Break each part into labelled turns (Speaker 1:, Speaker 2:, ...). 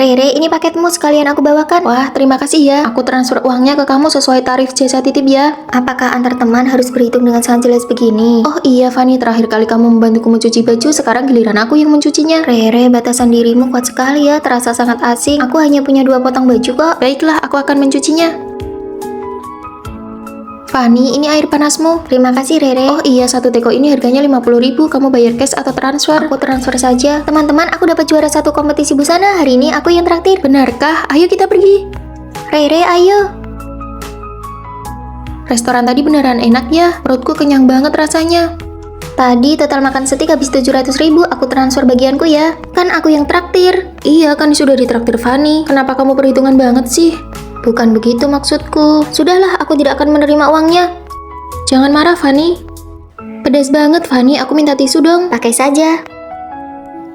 Speaker 1: Rere, ini paketmu sekalian aku bawakan.
Speaker 2: Wah, terima kasih ya. Aku transfer uangnya ke kamu sesuai tarif jasa titip ya.
Speaker 1: Apakah antar teman harus berhitung dengan sangat jelas begini?
Speaker 2: Oh iya, Fanny, terakhir kali kamu membantuku mencuci baju, sekarang giliran aku yang mencucinya.
Speaker 1: Rere, batasan dirimu kuat sekali ya, terasa sangat asing. Aku hanya punya 2 potong baju kok.
Speaker 2: Baiklah, aku akan mencucinya. Fanny, ini air panasmu.
Speaker 1: Terima kasih, Rere.
Speaker 2: Oh iya, 1 teko ini harganya 50.000. Kamu bayar cash atau transfer?
Speaker 1: Aku transfer saja. Teman-teman, aku dapat juara 1 kompetisi busana. Hari ini aku yang traktir.
Speaker 2: Benarkah? Ayo kita pergi.
Speaker 1: Rere, ayo.
Speaker 2: Restoran tadi beneran enak ya. Perutku kenyang banget rasanya.
Speaker 1: Tadi total makan steak habis 700.000. Aku transfer bagianku ya. Kan aku yang traktir.
Speaker 2: Iya, kan sudah ditraktir Fanny. Kenapa kamu perhitungan banget sih?
Speaker 1: Bukan begitu maksudku. Sudahlah, aku tidak akan menerima uangnya.
Speaker 2: Jangan marah, Fanny. Pedas banget, Fanny. Aku minta tisu dong.
Speaker 1: Pakai saja.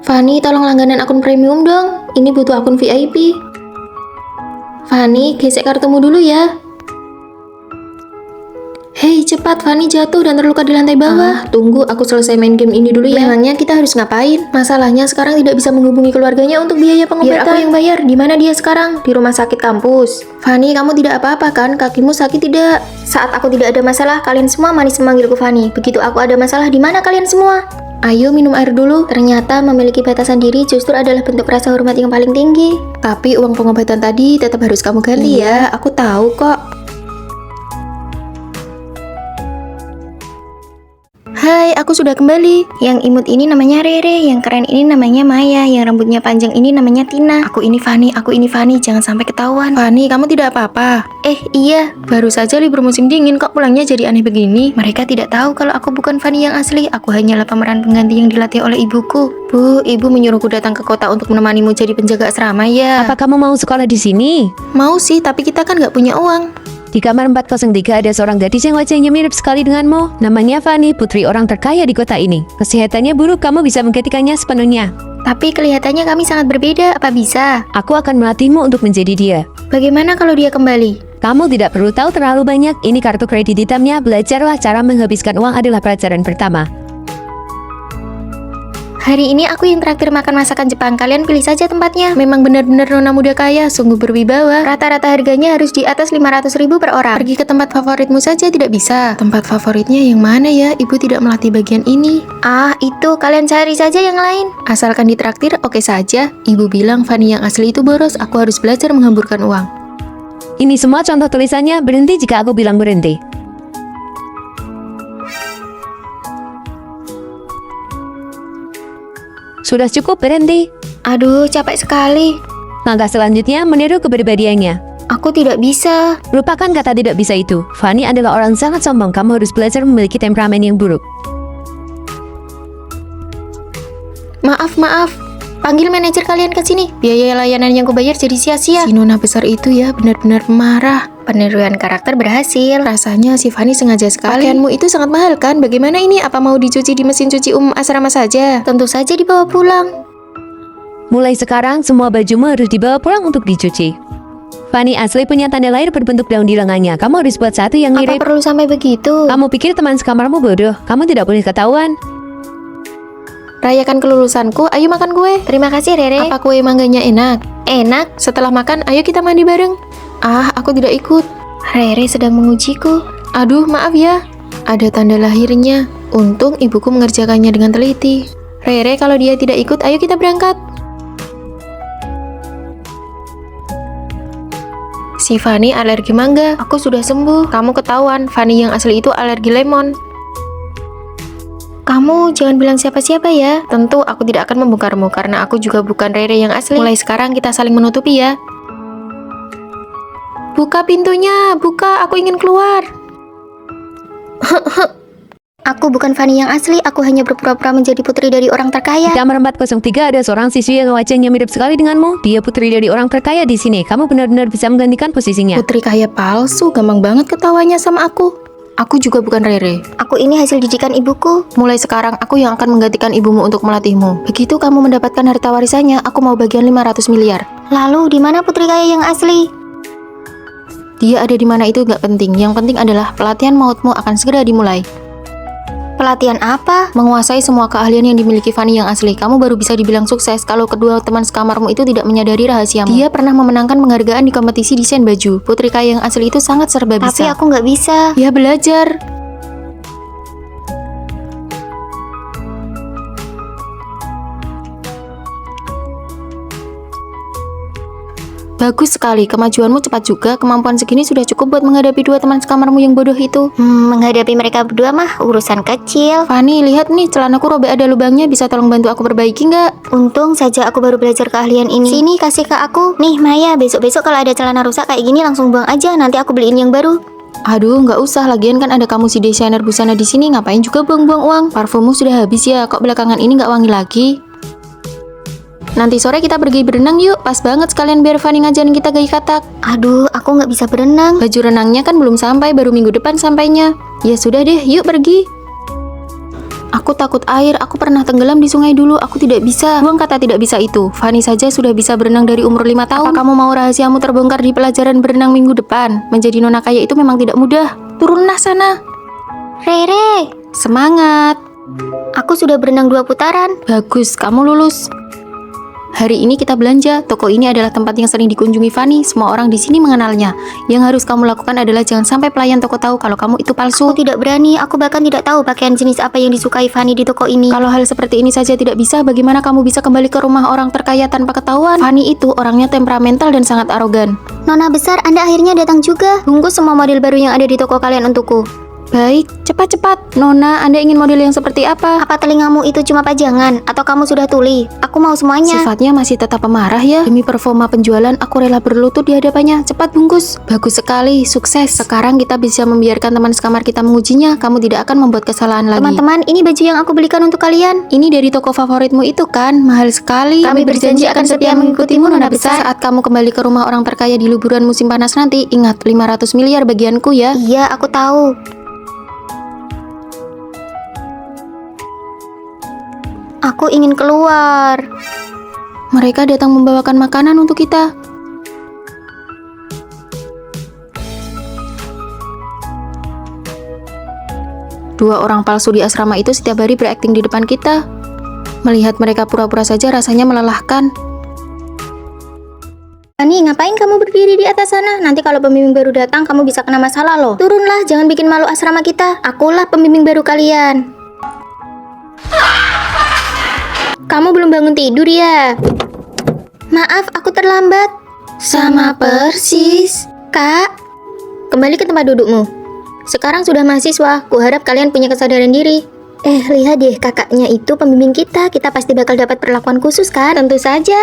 Speaker 2: Fanny, tolong langganan akun premium dong. Ini butuh akun VIP. Fanny, gesek kartumu dulu ya. Hei, cepat. Fanny jatuh dan terluka di lantai bawah. Tunggu, aku selesai main game ini dulu ya. Memangnya kita harus ngapain? Masalahnya sekarang tidak bisa menghubungi keluarganya untuk biaya pengobatan. Biar aku yang bayar. Di mana dia sekarang? Di rumah sakit kampus. Fanny, kamu tidak apa-apa kan? Kakimu sakit tidak?
Speaker 1: Saat aku tidak ada masalah, kalian semua manis memanggilku Fanny. Begitu aku ada masalah, di mana kalian semua?
Speaker 2: Ayo minum air dulu.
Speaker 1: Ternyata memiliki batasan diri justru adalah bentuk rasa hormat yang paling tinggi.
Speaker 2: Tapi uang pengobatan tadi tetap harus kamu ganti ya. Aku tahu kok. Hai, aku sudah kembali.
Speaker 1: Yang imut ini namanya Rere, yang keren ini namanya Maya, yang rambutnya panjang ini namanya Tina.
Speaker 2: Aku ini Fanny, jangan sampai ketahuan. Fanny, kamu tidak apa-apa?
Speaker 1: Iya.
Speaker 2: Baru saja libur musim dingin, kok pulangnya jadi aneh begini? Mereka tidak tahu kalau aku bukan Fanny yang asli. Aku hanyalah pemeran pengganti yang dilatih oleh ibuku. Bu, ibu menyuruhku datang ke kota untuk menemanimu jadi penjaga asrama ya.
Speaker 3: Apa kamu mau sekolah di sini?
Speaker 2: Mau sih, tapi kita kan nggak punya uang.
Speaker 3: Di kamar 403 ada seorang gadis yang wajahnya mirip sekali denganmu. Namanya Fanny, putri orang terkaya di kota ini. Kesehatannya buruk, kamu bisa menggantikannya sepenuhnya.
Speaker 1: Tapi kelihatannya kami sangat berbeda, apa bisa?
Speaker 3: Aku akan melatihmu untuk menjadi dia.
Speaker 1: Bagaimana kalau dia kembali?
Speaker 3: Kamu tidak perlu tahu terlalu banyak. Ini kartu kredit hitamnya. Belajarlah cara menghabiskan uang adalah pelajaran pertama.
Speaker 1: Hari ini aku yang traktir makan masakan Jepang. Kalian pilih saja tempatnya.
Speaker 2: Memang benar-benar nona muda kaya, sungguh berwibawa.
Speaker 1: Rata-rata harganya harus di atas 500.000 per orang.
Speaker 2: Pergi ke tempat favoritmu saja tidak bisa. Tempat favoritnya yang mana ya? Ibu tidak melatih bagian ini.
Speaker 1: Itu kalian cari saja yang lain.
Speaker 2: Asalkan ditraktir, oke saja. Ibu bilang Fanny yang asli itu boros. Aku harus belajar menghamburkan uang.
Speaker 3: Ini semua contoh tulisannya. Berhenti jika aku bilang berhenti. Sudah cukup, berhenti.
Speaker 1: Aduh, capek sekali.
Speaker 3: Langkah selanjutnya, meniru kepribadiannya.
Speaker 1: Aku tidak bisa.
Speaker 3: Lupakan kata tidak bisa itu. Fanny adalah orang sangat sombong. Kamu harus belajar memiliki temperamen yang buruk.
Speaker 1: Maaf. Panggil manajer kalian ke sini. Biaya layanan yang kubayar jadi sia-sia.
Speaker 2: Si nona besar itu ya benar-benar pemarah.
Speaker 1: Peniruan karakter berhasil.
Speaker 2: Rasanya si Fanny sengaja sekali. Pakaianmu itu sangat mahal kan? Bagaimana ini? Apa mau dicuci di mesin cuci umum asrama saja?
Speaker 1: Tentu saja dibawa pulang.
Speaker 3: Mulai sekarang, semua bajumu harus dibawa pulang untuk dicuci. Fanny asli punya tanda lahir berbentuk daun di lengannya. Kamu harus buat satu yang mirip.
Speaker 1: Apa perlu sampai begitu?
Speaker 3: Kamu pikir teman sekamarmu bodoh? Kamu tidak boleh ketahuan.
Speaker 2: Rayakan kelulusanku, ayo makan kue.
Speaker 1: Terima kasih, Rere.
Speaker 2: Apa kue mangganya enak?
Speaker 1: Enak.
Speaker 2: Setelah makan, ayo kita mandi bareng. Aku tidak ikut.
Speaker 1: Rere sedang mengujiku.
Speaker 2: Aduh, maaf ya. Ada tanda lahirnya. Untung ibuku mengerjakannya dengan teliti. Rere, kalau dia tidak ikut, ayo kita berangkat. Si Fanny alergi mangga. Aku sudah sembuh. Kamu ketahuan, Fanny yang asli itu alergi lemon.
Speaker 1: Kamu jangan bilang siapa-siapa ya.
Speaker 2: Tentu aku tidak akan membongkarmu karena aku juga bukan Rere yang asli. Mulai sekarang kita saling menutupi ya. Buka pintunya, buka, aku ingin keluar.
Speaker 1: Aku bukan Fanny yang asli, aku hanya berpura-pura menjadi putri dari orang terkaya.
Speaker 3: Di kamar 403 ada seorang siswi yang wajahnya mirip sekali denganmu. Dia putri dari orang terkaya di sini. Kamu benar-benar bisa menggantikan posisinya.
Speaker 2: Putri kaya palsu, gampang banget ketawanya sama aku. Aku juga bukan Rere.
Speaker 1: Aku ini hasil didikan ibuku.
Speaker 2: Mulai sekarang aku yang akan menggantikan ibumu untuk melatihmu. Begitu kamu mendapatkan harta warisannya, aku mau bagian 500 miliar.
Speaker 1: Lalu di mana putri kaya yang asli?
Speaker 2: Dia ada di mana itu gak penting. Yang penting adalah pelatihan mautmu akan segera dimulai.
Speaker 1: Pelatihan apa?
Speaker 2: Menguasai semua keahlian yang dimiliki Fanny yang asli. Kamu baru bisa dibilang sukses kalau kedua teman sekamarmu itu tidak menyadari rahasiamu. Dia pernah memenangkan penghargaan di kompetisi desain baju. Putri kaya yang asli itu sangat serba bisa.
Speaker 1: Tapi aku nggak bisa.
Speaker 2: Ya belajar. Bagus sekali, kemajuanmu cepat juga. Kemampuan segini sudah cukup buat menghadapi dua teman sekamarmu yang bodoh itu.
Speaker 1: Menghadapi mereka berdua mah urusan kecil.
Speaker 2: Fanny, lihat nih, celanaku robek ada lubangnya. Bisa tolong bantu aku perbaiki nggak?
Speaker 1: Untung saja aku baru belajar keahlian ini. Sini, kasih ke aku. Nih Maya, besok-besok kalau ada celana rusak kayak gini langsung buang aja. Nanti aku beliin yang baru.
Speaker 2: Aduh, nggak usah. Lagian kan ada kamu si desainer busana di sini. Ngapain juga buang-buang uang? Parfummu sudah habis ya. Kok belakangan ini nggak wangi lagi? Nanti sore kita pergi berenang yuk. Pas banget sekalian biar Fanny ngajarin kita gaya katak.
Speaker 1: Aduh, aku nggak bisa berenang.
Speaker 2: Baju renangnya kan belum sampai, baru minggu depan sampainya. Ya sudah deh, yuk pergi. Aku takut air, aku pernah tenggelam di sungai dulu, aku tidak bisa. Buang kata tidak bisa itu. Fanny saja sudah bisa berenang dari umur 5 tahun. Apa kamu mau rahasiamu terbongkar di pelajaran berenang minggu depan? Menjadi nona kaya itu memang tidak mudah. Turunlah sana.
Speaker 1: Rere,
Speaker 2: Semangat.
Speaker 1: aku sudah berenang 2 putaran.
Speaker 2: Bagus, kamu lulus. Hari ini kita belanja. Toko ini adalah tempat yang sering dikunjungi Fanny. Semua orang di sini mengenalnya. Yang harus kamu lakukan adalah jangan sampai pelayan toko tahu kalau kamu itu palsu.
Speaker 1: Aku tidak berani, aku bahkan tidak tahu pakaian jenis apa yang disukai Fanny di toko ini.
Speaker 2: Kalau hal seperti ini saja tidak bisa, bagaimana kamu bisa kembali ke rumah orang terkaya tanpa ketahuan? Fanny itu orangnya temperamental dan sangat arogan.
Speaker 1: Nona besar, Anda akhirnya datang juga. Bungkus semua model baru yang ada di toko kalian untukku.
Speaker 2: Baik, cepat-cepat. Nona, Anda ingin model yang seperti apa?
Speaker 1: Apa telingamu itu cuma pajangan? Atau kamu sudah tuli? Aku mau semuanya.
Speaker 2: Sifatnya masih tetap pemarah ya. Demi performa penjualan, aku rela berlutut di hadapannya. Cepat bungkus. Bagus sekali, sukses. Sekarang kita bisa membiarkan teman sekamar kita mengujinya. Kamu tidak akan membuat kesalahan lagi.
Speaker 1: Teman-teman, ini baju yang aku belikan untuk kalian.
Speaker 2: Ini dari toko favoritmu itu kan? Mahal sekali.
Speaker 1: Kami berjanji akan setia mengikutimu, Nona besar.
Speaker 2: Saat kamu kembali ke rumah orang terkaya di liburan musim panas nanti, ingat 500 miliar bagianku ya.
Speaker 1: Iya, aku tahu. Aku ingin keluar.
Speaker 2: Mereka datang membawakan makanan untuk kita. Dua orang palsu di asrama itu setiap hari berakting di depan kita. Melihat mereka pura-pura saja rasanya melelahkan.
Speaker 1: Fanny, ngapain kamu berdiri di atas sana? Nanti kalau pembimbing baru datang, kamu bisa kena masalah loh. Turunlah, jangan bikin malu asrama kita. Akulah pembimbing baru kalian. Kamu belum bangun tidur ya? Maaf, aku terlambat. Sama persis. Kak, kembali ke tempat dudukmu. Sekarang sudah mahasiswa, kuharap kalian punya kesadaran diri. Lihat deh, kakaknya itu pembimbing kita. Kita pasti bakal dapat perlakuan khusus kan? Tentu saja.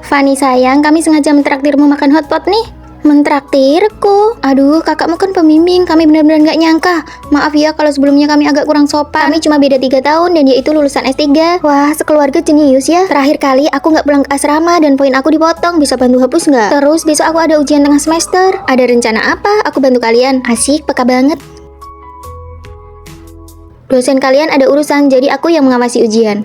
Speaker 1: Fanny sayang, kami sengaja mentraktirmu makan hotpot nih. Mentraktirku? Aduh, kakakmu kan pembimbing, kami benar-benar gak nyangka. Maaf ya kalau sebelumnya kami agak kurang sopan. Kami cuma beda 3 tahun dan dia itu lulusan S3. Wah, sekeluarga jenius ya. Terakhir kali aku gak pulang ke asrama dan poin aku dipotong. Bisa bantu hapus gak? Terus besok aku ada ujian tengah semester. Ada rencana apa? Aku bantu kalian. Asik, peka banget. Dosen kalian ada urusan, jadi aku yang mengawasi ujian.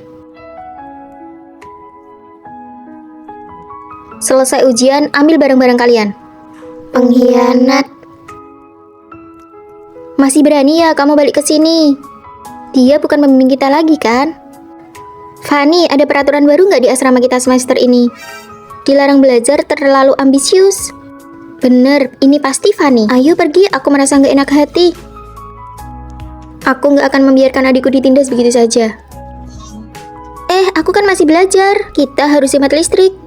Speaker 1: Selesai ujian, ambil barang-barang kalian. Pengkhianat. Masih berani ya kamu balik ke sini? Dia bukan pembimbing kita lagi kan? Fanny, ada peraturan baru nggak di asrama kita semester ini? Dilarang belajar terlalu ambisius. Bener, ini pasti Fanny. Ayo pergi, aku merasa nggak enak hati. Aku nggak akan membiarkan adikku ditindas begitu saja. Aku kan masih belajar. Kita harus hemat listrik.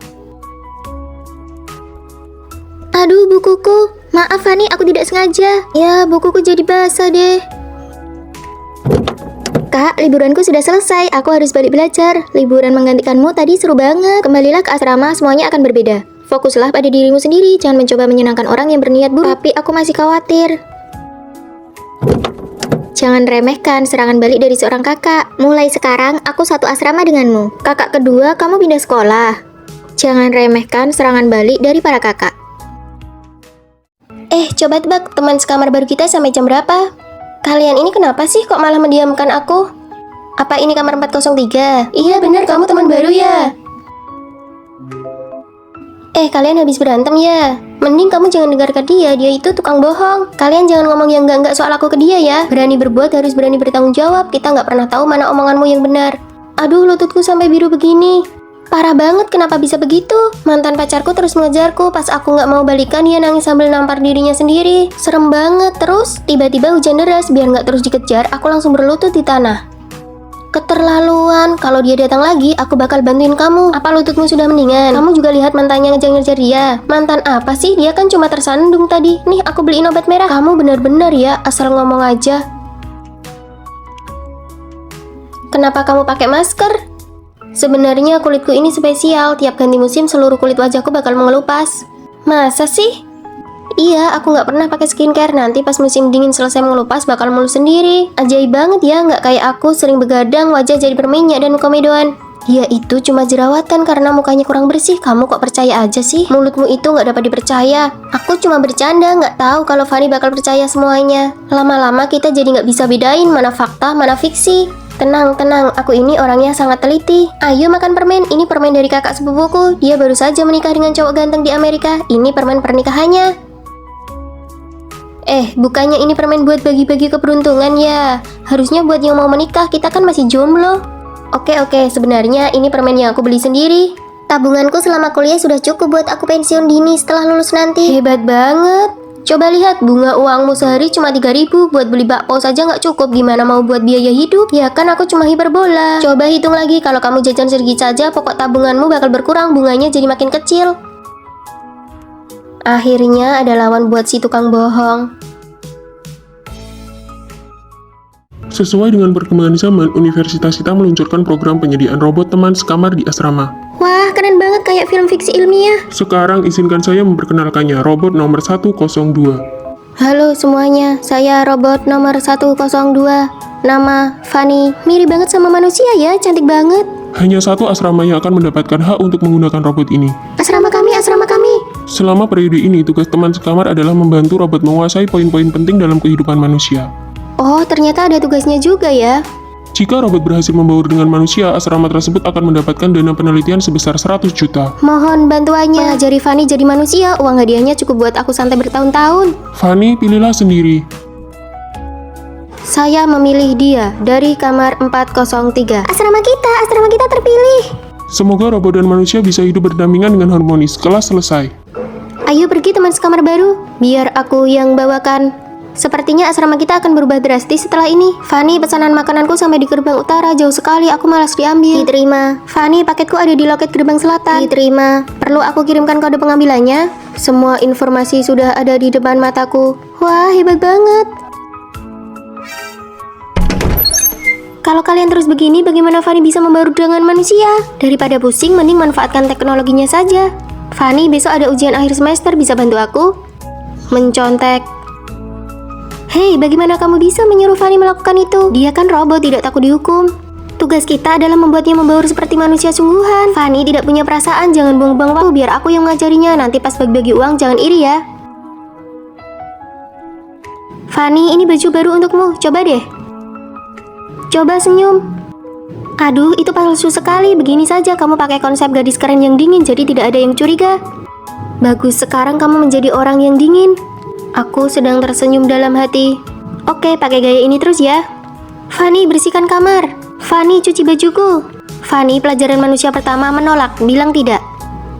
Speaker 1: Aduh, bukuku. Maaf Fanny, aku tidak sengaja. Ya, bukuku jadi basah deh. Kak, liburanku sudah selesai. Aku harus balik belajar. Liburan menggantikanmu tadi seru banget. Kembalilah ke asrama, semuanya akan berbeda. Fokuslah pada dirimu sendiri. Jangan mencoba menyenangkan orang yang berniat buruk. Tapi aku masih khawatir. Jangan remehkan serangan balik dari seorang kakak. Mulai sekarang, aku satu asrama denganmu. Kakak kedua, kamu pindah sekolah. Jangan remehkan serangan balik dari para kakak. Coba tebak teman sekamar baru kita sampai jam berapa? Kalian ini kenapa sih kok malah mendiamkan aku? Apa ini kamar 403? Iya bener, kamu teman baru ya?
Speaker 2: Kalian habis berantem ya? Mending kamu jangan dengarkan dia itu tukang bohong. Kalian jangan ngomong yang enggak soal aku ke dia ya. Berani berbuat harus berani bertanggung jawab. Kita nggak pernah tahu mana omonganmu yang benar. Aduh, lututku sampai biru begini. Parah banget, kenapa bisa begitu? Mantan pacarku terus mengejarku. Pas aku nggak mau balikan, dia nangis sambil nampar dirinya sendiri. Serem banget. Terus, tiba-tiba hujan deras. Biar nggak terus dikejar, aku langsung berlutut di tanah. Keterlaluan, kalau dia datang lagi, aku bakal bantuin kamu. Apa lututmu sudah mendingan? Kamu juga lihat mantannya ngejar-ngejar dia. Mantan apa sih? Dia kan cuma tersandung tadi. Nih, aku beliin obat merah. Kamu benar-benar ya, asal ngomong aja. Kenapa kamu pakai masker? Sebenarnya kulitku ini spesial. Tiap ganti musim, seluruh kulit wajahku bakal mengelupas. Masa sih? Iya, aku nggak pernah pakai skincare. Nanti pas musim dingin selesai mengelupas bakal mulus sendiri. Ajaib banget ya, nggak kayak aku sering begadang, wajah jadi berminyak dan komedoan. Dia itu cuma jerawatan karena mukanya kurang bersih. Kamu kok percaya aja sih? Mulutmu itu nggak dapat dipercaya. Aku cuma bercanda, nggak tahu kalau Fanny bakal percaya semuanya. Lama-lama kita jadi nggak bisa bedain mana fakta, mana fiksi. Tenang, aku ini orangnya sangat teliti. Ayo makan permen, ini permen dari kakak sepupuku. Dia baru saja menikah dengan cowok ganteng di Amerika. Ini permen pernikahannya. Bukannya ini permen buat bagi-bagi keberuntungan ya? Harusnya buat yang mau menikah, kita kan masih jomblo. Oke, sebenarnya ini permen yang aku beli sendiri. Tabunganku selama kuliah sudah cukup buat aku pensiun dini setelah lulus nanti. Hebat banget. Coba lihat, bunga uangmu sehari cuma 3.000, buat beli bakpao saja nggak cukup, gimana mau buat biaya hidup? Ya kan aku cuma hiperbola. Coba hitung lagi, kalau kamu jajan sedikit saja, pokok tabunganmu bakal berkurang, bunganya jadi makin kecil. Akhirnya ada lawan buat si tukang bohong.
Speaker 4: Sesuai dengan perkembangan zaman, universitas kita meluncurkan program penyediaan robot teman sekamar di asrama.
Speaker 2: Wah, keren banget kayak film fiksi ilmiah.
Speaker 4: Sekarang izinkan saya memperkenalkannya, robot nomor 102.
Speaker 2: Halo semuanya, saya robot nomor 102. Nama Fanny. Mirip banget sama manusia ya, cantik banget.
Speaker 4: Hanya satu asrama yang akan mendapatkan hak untuk menggunakan robot ini.
Speaker 2: Asrama kami.
Speaker 4: Selama periode ini, tugas teman sekamar adalah membantu robot menguasai poin-poin penting dalam kehidupan manusia.
Speaker 2: Oh, ternyata ada tugasnya juga ya.
Speaker 4: Jika robot berhasil membaur dengan manusia, asrama tersebut akan mendapatkan dana penelitian sebesar 100 juta.
Speaker 2: Mohon bantuannya. Mengajari Fanny jadi manusia, uang hadiahnya cukup buat aku santai bertahun-tahun.
Speaker 4: Fanny, pilihlah sendiri.
Speaker 2: Saya memilih dia dari kamar 403. Asrama kita terpilih.
Speaker 4: Semoga robot dan manusia bisa hidup berdampingan dengan harmonis. Kelas selesai.
Speaker 2: Ayo pergi teman sekamar baru, biar aku yang bawakan. Sepertinya asrama kita akan berubah drastis setelah ini. Fanny, pesanan makananku sampai di gerbang utara, jauh sekali, aku malas diambil. Diterima. Fanny, paketku ada di loket gerbang selatan. Diterima. Perlu aku kirimkan kode pengambilannya? Semua informasi sudah ada di depan mataku. Wah, hebat banget. Kalau kalian terus begini, bagaimana Fanny bisa membaur dengan manusia? Daripada pusing, mending manfaatkan teknologinya saja. Fanny, besok ada ujian akhir semester, bisa bantu aku? Mencontek. Hei, bagaimana kamu bisa menyuruh Fanny melakukan itu? Dia kan robot, tidak takut dihukum. Tugas kita adalah membuatnya membaur seperti manusia sungguhan. Fanny tidak punya perasaan, jangan buang-buang waktu, biar aku yang mengajarinya. Nanti pas bagi-bagi uang, jangan iri ya. Fanny, ini baju baru untukmu, coba deh. Coba senyum. Aduh, itu palsu sekali. Begini saja kamu pakai konsep gadis keren yang dingin, jadi tidak ada yang curiga. Bagus, sekarang kamu menjadi orang yang dingin. Aku sedang tersenyum dalam hati. Oke, pakai gaya ini terus ya. Fanny, bersihkan kamar. Fanny, cuci bajuku. Fanny, pelajaran manusia pertama menolak, bilang tidak.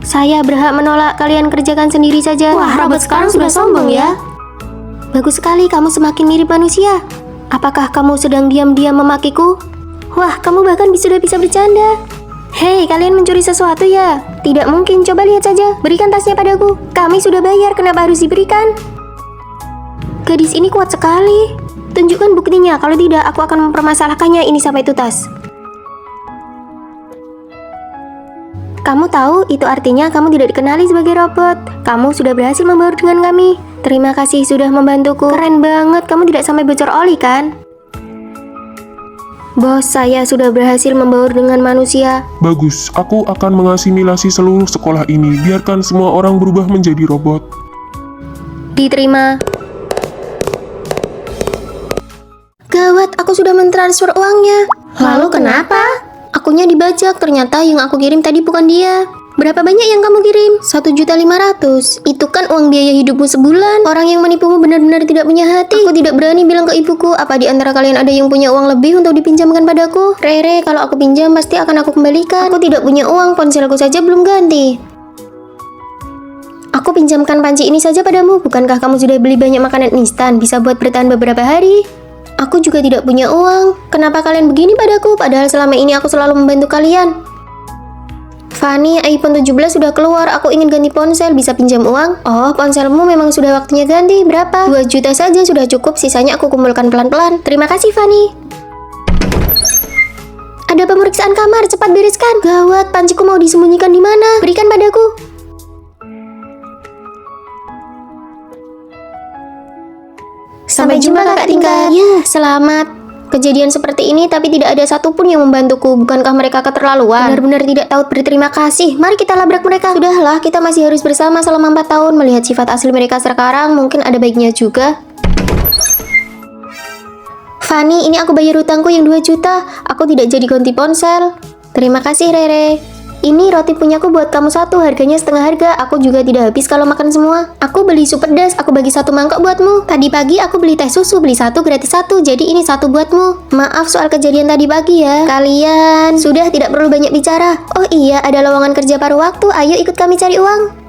Speaker 2: Saya berhak menolak, kalian kerjakan sendiri saja. Wah, robot sekarang sudah sombong ya. Bagus sekali, kamu semakin mirip manusia. Apakah kamu sedang diam-diam memakiku? Wah, kamu bahkan sudah bisa bercanda. Hei, kalian mencuri sesuatu ya? Tidak mungkin, coba lihat saja. Berikan tasnya padaku. Kami sudah bayar, kenapa harus diberikan? Gadis ini kuat sekali. Tunjukkan buktinya, kalau tidak aku akan mempermasalahkannya ini sampai tuntas. Kamu tahu, itu artinya kamu tidak dikenali sebagai robot. Kamu sudah berhasil membaur dengan kami. Terima kasih sudah membantuku. Keren banget, kamu tidak sampai bocor oli kan? Bos, saya sudah berhasil membaur dengan manusia.
Speaker 4: Bagus, aku akan mengasimilasi seluruh sekolah ini. Biarkan semua orang berubah menjadi robot.
Speaker 2: Diterima. Gawat, aku sudah mentransfer uangnya. Lalu kenapa? Akunnya dibajak, ternyata yang aku kirim tadi bukan dia. Berapa banyak yang kamu kirim? 1.500.000. Itu kan uang biaya hidupmu sebulan. Orang yang menipumu benar-benar tidak punya hati. Aku tidak berani bilang ke ibuku. Apa di antara kalian ada yang punya uang lebih untuk dipinjamkan padaku? Rere, kalau aku pinjam pasti akan aku kembalikan. Aku tidak punya uang, ponselku saja belum ganti. Aku pinjamkan panci ini saja padamu. Bukankah kamu sudah beli banyak makanan instan? Bisa buat bertahan beberapa hari. Aku juga tidak punya uang. Kenapa kalian begini padaku? Padahal selama ini aku selalu membantu kalian. Fanny, iPhone 17 sudah keluar. Aku ingin ganti ponsel. Bisa pinjam uang? Oh, ponselmu memang sudah waktunya ganti. Berapa? 2 juta saja sudah cukup. Sisanya aku kumpulkan pelan-pelan. Terima kasih, Fanny. Ada pemeriksaan kamar. Cepat bereskan. Gawat, panciku mau disembunyikan di mana? Berikan padaku. Sampai jumpa kakak tingkat. Ya, selamat. Kejadian seperti ini tapi tidak ada satupun yang membantuku. Bukankah mereka keterlaluan? Benar-benar tidak tahu berterima kasih. Mari kita labrak mereka. Sudahlah, kita masih harus bersama selama 4 tahun. Melihat sifat asli mereka sekarang, mungkin ada baiknya juga. Fanny, ini aku bayar hutangku yang 2 juta. Aku tidak jadi ganti ponsel. Terima kasih, Rere. Ini roti punyaku buat kamu 1, harganya setengah harga. Aku juga tidak habis kalau makan semua. Aku beli sup pedas, aku bagi 1 mangkok buatmu. Tadi pagi aku beli teh susu, beli 1 gratis 1, jadi ini 1 buatmu. Maaf soal kejadian tadi pagi ya. Kalian sudah tidak perlu banyak bicara. Oh iya, ada lowongan kerja paruh waktu, ayo ikut kami cari uang.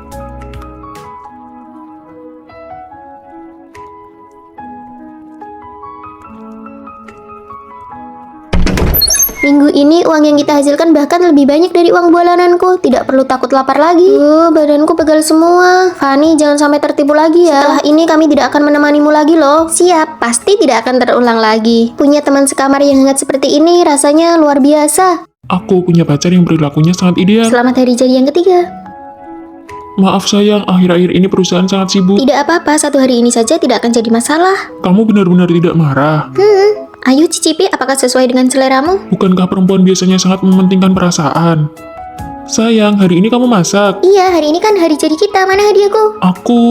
Speaker 2: Minggu ini uang yang kita hasilkan bahkan lebih banyak dari uang bulananku. Tidak perlu takut lapar lagi. Badanku pegal semua. Fanny, jangan sampai tertipu lagi ya. Setelah ini kami tidak akan menemanimu lagi loh. Siap, pasti tidak akan terulang lagi. Punya teman sekamar yang hangat seperti ini rasanya luar biasa.
Speaker 4: Aku punya pacar yang perilakunya sangat ideal.
Speaker 2: Selamat hari jadi yang ketiga.
Speaker 4: Maaf sayang, akhir-akhir ini perusahaan sangat sibuk.
Speaker 2: Tidak apa-apa, 1 hari ini saja tidak akan jadi masalah.
Speaker 4: Kamu benar-benar tidak marah.
Speaker 2: Ayo cicipi, apakah sesuai dengan seleramu?
Speaker 4: Bukankah perempuan biasanya sangat mementingkan perasaan? Sayang, hari ini kamu masak.
Speaker 2: Iya, hari ini kan hari jadi kita. Mana hadiahku?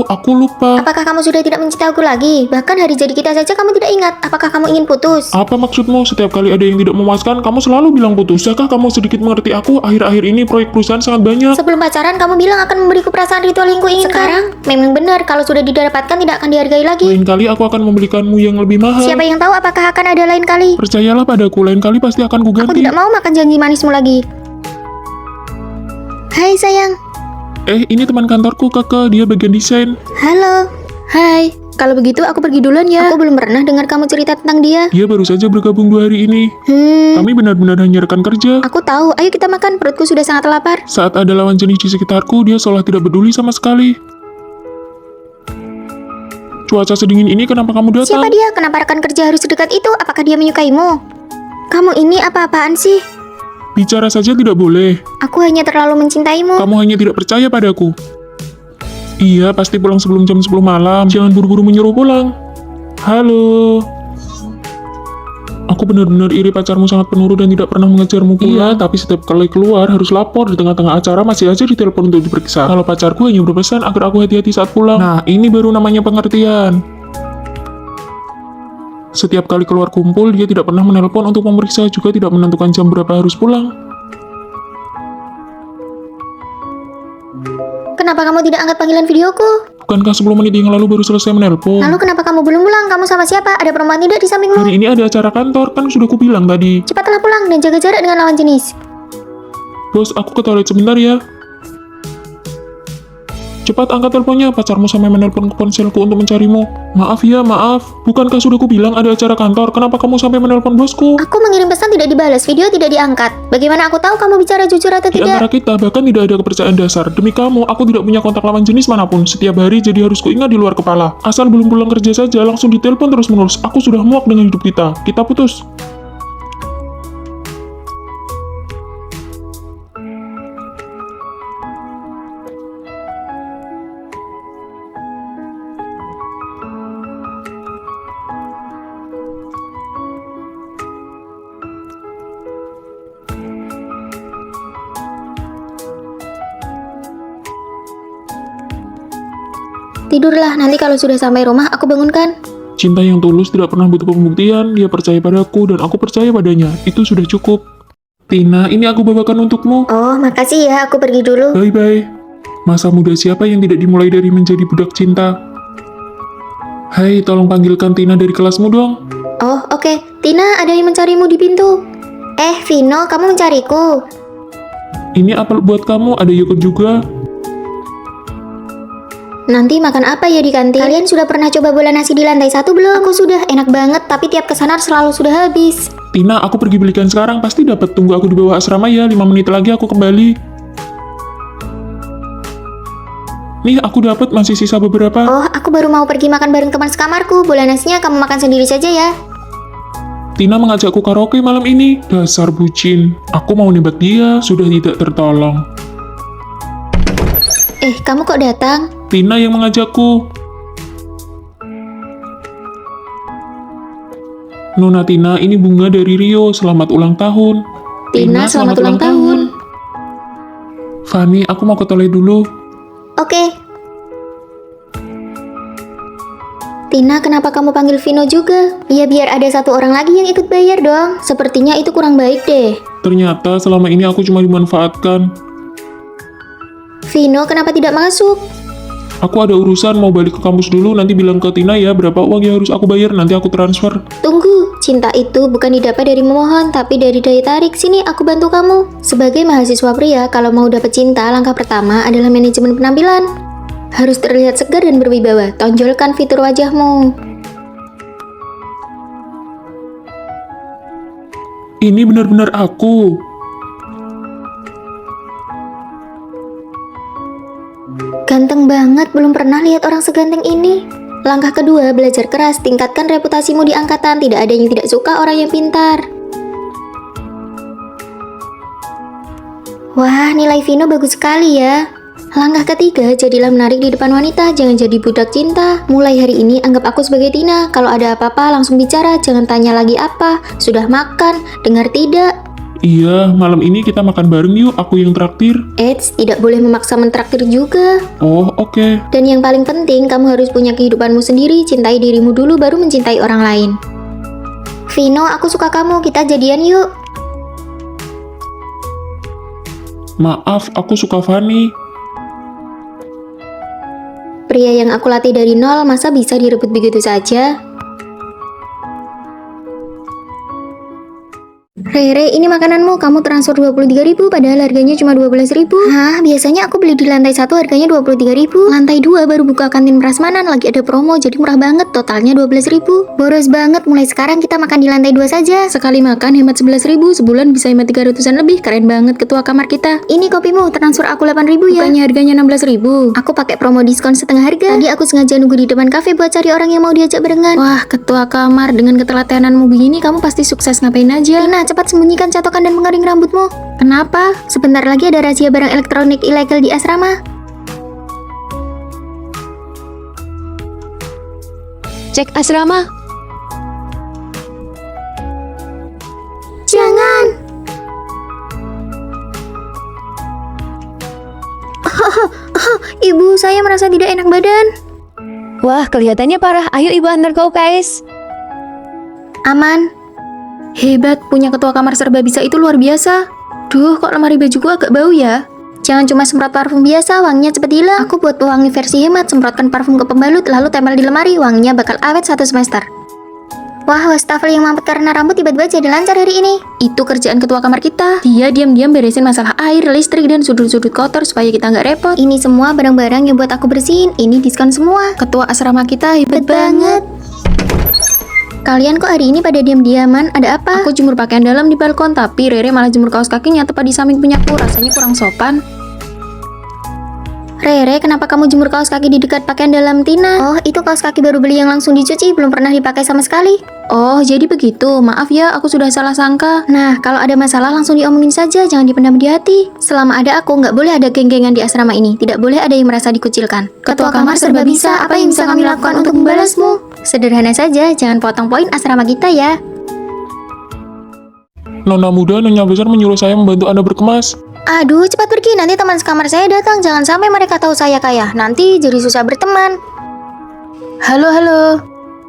Speaker 4: Aku lupa.
Speaker 2: Apakah kamu sudah tidak mencintai aku lagi? Bahkan hari jadi kita saja kamu tidak ingat. Apakah kamu ingin putus?
Speaker 4: Apa maksudmu? Setiap kali ada yang tidak memuaskan, kamu selalu bilang putus. Bisakah kamu sedikit mengerti aku? Akhir-akhir ini proyek perusahaan sangat banyak.
Speaker 2: Sebelum pacaran, kamu bilang akan memberiku perasaan ritual yang kuinginkan. Sekarang, memang benar. Kalau sudah didapatkan, tidak akan dihargai lagi.
Speaker 4: Lain kali aku akan membelikanmu yang lebih mahal.
Speaker 2: Siapa yang tahu apakah akan ada lain kali?
Speaker 4: Percayalah padaku, lain kali pasti akan
Speaker 2: Aku
Speaker 4: kuganti.
Speaker 2: tidak mau makan janji manismu lagi. Hai sayang.
Speaker 4: Ini teman kantorku, Kakak. Dia bagian desain.
Speaker 2: Halo. Hai. Kalau begitu aku pergi duluan ya. Aku belum pernah dengar kamu cerita tentang dia.
Speaker 4: Dia baru saja bergabung 2 hari ini. Kami benar-benar hanya rekan kerja.
Speaker 2: Aku tahu. Ayo kita makan. Perutku sudah sangat lapar.
Speaker 4: Saat ada lawan jenis di sekitarku, dia seolah tidak peduli sama sekali. Cuaca sedingin ini kenapa kamu datang?
Speaker 2: Siapa dia? Kenapa rekan kerja harus sedekat itu? Apakah dia menyukaimu? Kamu ini apa-apaan sih?
Speaker 4: Bicara saja tidak boleh.
Speaker 2: Aku hanya terlalu mencintaimu.
Speaker 4: Kamu hanya tidak percaya padaku. Iya, pasti pulang sebelum jam 10 malam. Jangan buru-buru menyuruh pulang. Halo. Aku benar-benar iri pacarmu sangat penurut dan tidak pernah mengejarmu pulang. Iya, tapi setiap kali keluar harus lapor. Di tengah-tengah acara masih aja ditelepon untuk diperiksa. Kalau pacarku hanya berpesan agar aku hati-hati saat pulang. Nah, ini baru namanya pengertian. Setiap kali keluar kumpul, dia tidak pernah menelpon untuk memeriksa, juga tidak menentukan jam berapa harus pulang.
Speaker 2: Kenapa kamu tidak angkat panggilan videoku?
Speaker 4: Bukankah 10 menit yang lalu baru selesai menelpon?
Speaker 2: Lalu kenapa kamu belum pulang? Kamu sama siapa? Ada perempuan tidak di sampingmu?
Speaker 4: Hari ini ada acara kantor, kan sudah kubilang tadi.
Speaker 2: Cepatlah pulang dan jaga jarak dengan lawan jenis.
Speaker 4: Bos, aku ke toilet sebentar ya. Cepat angkat teleponnya, pacarmu sampai menelpon ke ponselku untuk mencarimu. Maaf ya, maaf. Bukankah sudah kubilang ada acara kantor? Kenapa kamu sampai menelpon bosku?
Speaker 2: Aku mengirim pesan tidak dibalas, video tidak diangkat. Bagaimana aku tahu kamu bicara jujur atau
Speaker 4: Di
Speaker 2: tidak?
Speaker 4: antara kita bahkan tidak ada kepercayaan dasar. Demi kamu, aku tidak punya kontak lawan jenis manapun. Setiap hari jadi harus kuingat di luar kepala. Asal belum pulang kerja saja, langsung ditelepon terus-menerus. Aku sudah muak dengan hidup kita. Kita putus.
Speaker 2: Tidurlah, nanti kalau sudah sampai rumah aku bangunkan.
Speaker 4: Cinta yang tulus tidak pernah butuh pembuktian. Dia percaya padaku dan aku percaya padanya. Itu sudah cukup. Tina, ini aku bawakan untukmu.
Speaker 1: Oh, makasih ya, aku pergi dulu.
Speaker 4: Bye-bye. Masa muda siapa yang tidak dimulai dari menjadi budak cinta? Hai, tolong panggilkan Tina dari kelasmu dong.
Speaker 1: Oh, oke. Tina, ada yang mencarimu di pintu. Vino, kamu mencariku.
Speaker 4: Ini apel buat kamu, ada yogurt juga.
Speaker 1: Nanti makan apa ya di kantin? Kalian sudah pernah coba bola nasi di lantai 1 belum? Aku sudah, enak banget, tapi tiap kesana selalu sudah habis.
Speaker 4: Tina, aku pergi belikan sekarang, pasti dapat. Tunggu aku di bawah asrama ya, 5 menit lagi aku kembali. Nih, aku dapat, masih sisa beberapa.
Speaker 1: Oh, aku baru mau pergi makan bareng teman sekamarku. Bola nasinya kamu makan sendiri saja ya.
Speaker 4: Tina mengajakku karaoke malam ini. Dasar bucin. Aku mau nembak dia, sudah tidak tertolong.
Speaker 1: Kamu kok datang?
Speaker 4: Tina yang mengajakku. Nona Tina, ini bunga dari Rio. Selamat ulang tahun.
Speaker 1: Tina, selamat ulang tahun.
Speaker 4: Fanny, aku mau ke toilet dulu.
Speaker 1: Oke. Tina, kenapa kamu panggil Vino juga? Ya biar ada satu orang lagi yang ikut bayar dong. Sepertinya itu kurang baik deh.
Speaker 4: Ternyata selama ini aku cuma dimanfaatkan.
Speaker 1: Vino, kenapa tidak masuk?
Speaker 4: Aku ada urusan, mau balik ke kampus dulu. Nanti bilang ke Tina ya berapa uang yang harus aku bayar. Nanti aku transfer.
Speaker 1: Tunggu, cinta itu bukan didapat dari memohon, tapi dari daya tarik. Sini, aku bantu kamu. Sebagai mahasiswa pria, kalau mau dapat cinta, langkah pertama adalah manajemen penampilan. Harus terlihat segar dan berwibawa. Tonjolkan fitur wajahmu.
Speaker 4: Ini benar-benar aku.
Speaker 1: Ganteng banget, belum pernah lihat orang seganteng ini. Langkah kedua, belajar keras, tingkatkan reputasimu di angkatan. Tidak ada yang tidak suka orang yang pintar. Wah, nilai Vino bagus sekali ya. Langkah ketiga, jadilah menarik di depan wanita, jangan jadi budak cinta. Mulai hari ini, anggap aku sebagai Tina. Kalau ada apa-apa, langsung bicara, jangan tanya lagi apa. Sudah makan, dengar tidak.
Speaker 4: Iya, malam ini kita makan bareng yuk, aku yang traktir.
Speaker 1: Eits, tidak boleh memaksa mentraktir juga.
Speaker 4: Oh, oke.
Speaker 1: Dan yang paling penting, kamu harus punya kehidupanmu sendiri, cintai dirimu dulu baru mencintai orang lain. Vino, aku suka kamu, kita jadian yuk.
Speaker 4: Maaf, aku suka Fanny.
Speaker 1: Pria yang aku latih dari nol, masa bisa direbut begitu saja? Rere, ini makananmu, kamu transfer 23.000 padahal harganya cuma 12.000. Hah, biasanya aku beli di lantai 1 harganya 23.000. Lantai 2 baru buka kantin prasmanan, lagi ada promo jadi murah banget, totalnya 12.000. Boros banget, mulai sekarang kita makan di lantai 2 saja. Sekali makan hemat 11.000, sebulan bisa hemat 300-an lebih, keren banget ketua kamar kita. Ini kopimu, transfer aku 8.000 ya. Bukannya harganya 16.000. Aku pakai promo diskon setengah harga. Tadi aku sengaja nunggu di depan kafe buat cari orang yang mau diajak barengan. Wah, ketua kamar, dengan ketelatenanmu begini kamu pasti sukses, ngapain aja? Tina, cepat sembunyikan catokan dan pengering rambutmu. Kenapa? Sebentar lagi ada razia barang elektronik ilegal di asrama.
Speaker 3: Cek asrama.
Speaker 1: Jangan. Ibu, saya merasa tidak enak badan.
Speaker 3: Wah, kelihatannya parah. Ayo ibu antar kau guys.
Speaker 1: Aman.
Speaker 2: Hebat, punya ketua kamar serba bisa itu luar biasa. Duh, kok lemari bajuku agak bau ya?
Speaker 1: Jangan cuma semprot parfum biasa, wanginya cepet hilang. Aku buat pewangi versi hemat, semprotkan parfum ke pembalut, lalu tempel di lemari, wanginya bakal awet 1 semester. Wah, wastafel yang mampet karena rambut tiba-tiba jadi lancar hari ini.
Speaker 2: Itu kerjaan ketua kamar kita. Dia diam-diam beresin masalah air, listrik, dan sudut-sudut kotor supaya kita nggak repot.
Speaker 1: Ini semua barang-barang yang buat aku bersihin, ini diskon semua.
Speaker 2: Ketua asrama kita hebat
Speaker 1: banget. Kalian kok hari ini pada diam-diaman? Ada apa?
Speaker 2: Aku jemur pakaian dalam di balkon, tapi Rere malah jemur kaos kakinya tepat di samping punyaku. Rasanya kurang sopan.
Speaker 1: Rere, kenapa kamu jemur kaos kaki di dekat pakaian dalam Tina? Oh, itu kaos kaki baru beli yang langsung dicuci, belum pernah dipakai sama sekali.
Speaker 2: Oh, jadi begitu. Maaf ya, aku sudah salah sangka.
Speaker 1: Nah, kalau ada masalah langsung diomongin saja, jangan dipendam di hati. Selama ada aku, nggak boleh ada geng-gengan di asrama ini. Tidak boleh ada yang merasa dikucilkan. Ketua kamar serba bisa, apa yang bisa kami lakukan untuk membalasmu? Sederhana saja, jangan potong poin asrama kita ya.
Speaker 4: Nona muda, Nyonya besar menyuruh saya membantu Anda berkemas.
Speaker 1: Aduh, cepat pergi, nanti teman sekamar saya datang. Jangan sampai mereka tahu saya kaya, nanti jadi susah berteman.
Speaker 2: Halo, halo.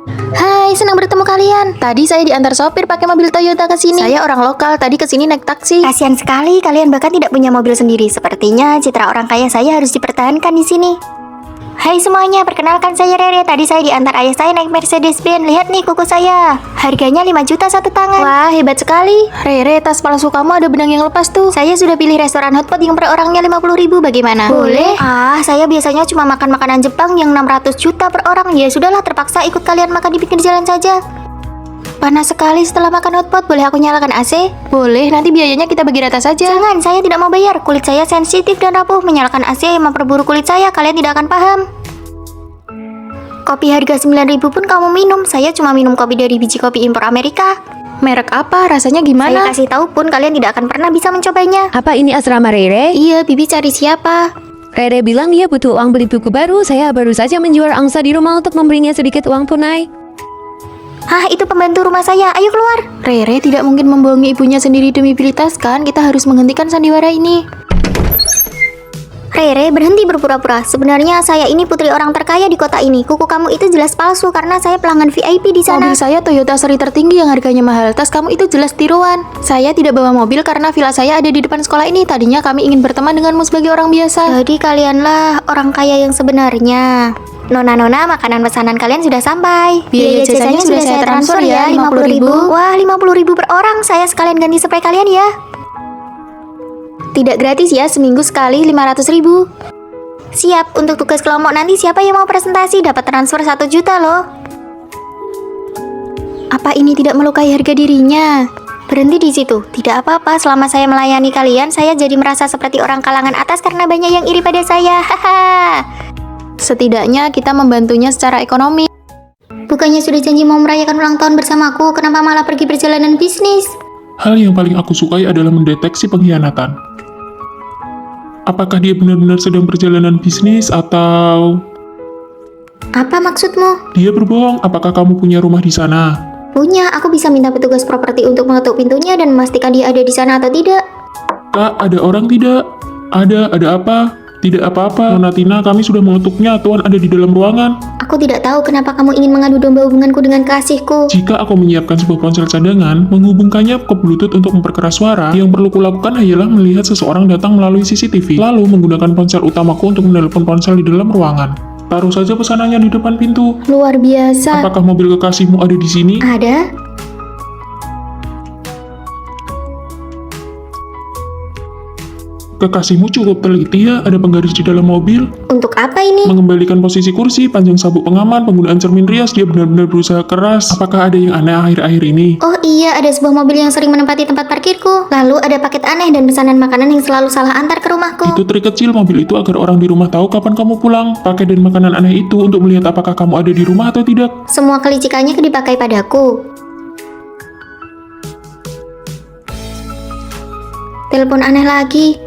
Speaker 2: Hai, senang bertemu kalian. Tadi saya diantar sopir pakai mobil Toyota ke sini. Saya orang lokal, tadi ke sini naik taksi.
Speaker 1: Kasihan sekali, kalian bahkan tidak punya mobil sendiri. Sepertinya citra orang kaya saya harus dipertahankan di sini. Hai semuanya, perkenalkan saya Rere. Tadi saya diantar ayah saya naik Mercedes-Benz. Lihat nih kuku saya. Harganya 5 juta satu tangan.
Speaker 2: Wah, hebat sekali. Rere, tas palsu kamu ada benang yang lepas tuh.
Speaker 1: Saya sudah pilih restoran hotpot yang per orangnya 50.000. Bagaimana?
Speaker 2: Boleh.
Speaker 1: Saya biasanya cuma makan makanan Jepang yang 600 juta per orang. Ya sudahlah, terpaksa ikut kalian makan di pinggir jalan saja. Panas sekali setelah makan hotpot. Boleh aku nyalakan AC?
Speaker 2: Boleh, nanti biayanya kita bagi rata saja.
Speaker 1: Jangan, saya tidak mau bayar. Kulit saya sensitif dan rapuh. Menyalakan AC memperburuk kulit saya. Kalian tidak akan paham. Kopi harga 9.000 pun kamu minum. Saya cuma minum kopi dari biji kopi impor Amerika.
Speaker 2: Merek apa? Rasanya gimana?
Speaker 1: Saya kasih tahu pun kalian tidak akan pernah bisa mencobanya.
Speaker 3: Apa ini asrama Rere?
Speaker 1: Iya, Bibi cari siapa?
Speaker 3: Rere bilang dia butuh uang beli buku baru. Saya baru saja menjual angsa di rumah untuk memberinya sedikit uang tunai.
Speaker 1: Hah, itu pembantu rumah saya. Ayo keluar.
Speaker 2: Rere tidak mungkin membohongi ibunya sendiri demi beli tas kan? Kita harus menghentikan sandiwara ini.
Speaker 1: Rere, berhenti berpura-pura. Sebenarnya saya ini putri orang terkaya di kota ini. Kuku kamu itu jelas palsu karena saya pelanggan VIP di sana.
Speaker 2: Mobil saya Toyota seri tertinggi yang harganya mahal. Tas kamu itu jelas tiruan. Saya tidak bawa mobil karena villa saya ada di depan sekolah ini. Tadinya kami ingin berteman denganmu sebagai orang biasa.
Speaker 1: Jadi kalianlah orang kaya yang sebenarnya. Nona, makanan pesanan kalian sudah sampai.
Speaker 2: Biaya jasanya sudah saya transfer ya, 50.000.
Speaker 1: Wah, 50.000 per orang. Saya sekalian ganti spray kalian ya. Tidak gratis ya, seminggu sekali 500.000. Siap, untuk tugas kelompok nanti siapa yang mau presentasi dapat transfer 1 juta loh. Apa ini tidak melukai harga dirinya? Berhenti di situ. Tidak apa-apa, selama saya melayani kalian, saya jadi merasa seperti orang kalangan atas karena banyak yang iri pada saya. Haha.
Speaker 2: Setidaknya kita membantunya secara ekonomi.
Speaker 1: Bukannya sudah janji mau merayakan ulang tahun bersamaku, kenapa malah pergi perjalanan bisnis?
Speaker 4: Hal yang paling aku sukai adalah mendeteksi pengkhianatan. Apakah dia benar-benar sedang perjalanan bisnis atau
Speaker 1: Apa maksudmu?
Speaker 4: dia berbohong? Apakah kamu punya rumah di sana?
Speaker 1: Punya, aku bisa minta petugas properti untuk mengetuk pintunya dan memastikan dia ada di sana atau tidak.
Speaker 4: Kak, ada orang tidak? Ada apa? Tidak apa-apa. Nona Tina, kami sudah mengetuknya. Tuan ada di dalam ruangan.
Speaker 1: Aku tidak tahu kenapa kamu ingin mengadu domba hubunganku dengan kekasihku.
Speaker 4: Jika aku menyiapkan sebuah ponsel cadangan, menghubungkannya ke Bluetooth untuk memperkeras suara, yang perlu kulakukan hanyalah melihat seseorang datang melalui CCTV, lalu menggunakan ponsel utamaku untuk menelepon ponsel di dalam ruangan. Taruh saja pesanannya di depan pintu.
Speaker 1: Luar biasa.
Speaker 4: Apakah mobil kekasihmu ada di sini?
Speaker 1: Ada?
Speaker 4: Kekasihmu cukup teliti ya, ada penggaris di dalam mobil.
Speaker 1: Untuk apa ini?
Speaker 4: Mengembalikan posisi kursi, panjang sabuk pengaman, penggunaan cermin rias, dia benar-benar berusaha keras. Apakah ada yang aneh akhir-akhir ini?
Speaker 1: Oh iya, ada sebuah mobil yang sering menempati tempat parkirku. Lalu ada paket aneh dan pesanan makanan yang selalu salah antar ke rumahku.
Speaker 4: Itu trik kecil mobil itu agar orang di rumah tahu kapan kamu pulang. Paket dan makanan aneh itu untuk melihat apakah kamu ada di rumah atau tidak.
Speaker 1: Semua kelicikannya dipakai padaku. Telepon aneh lagi.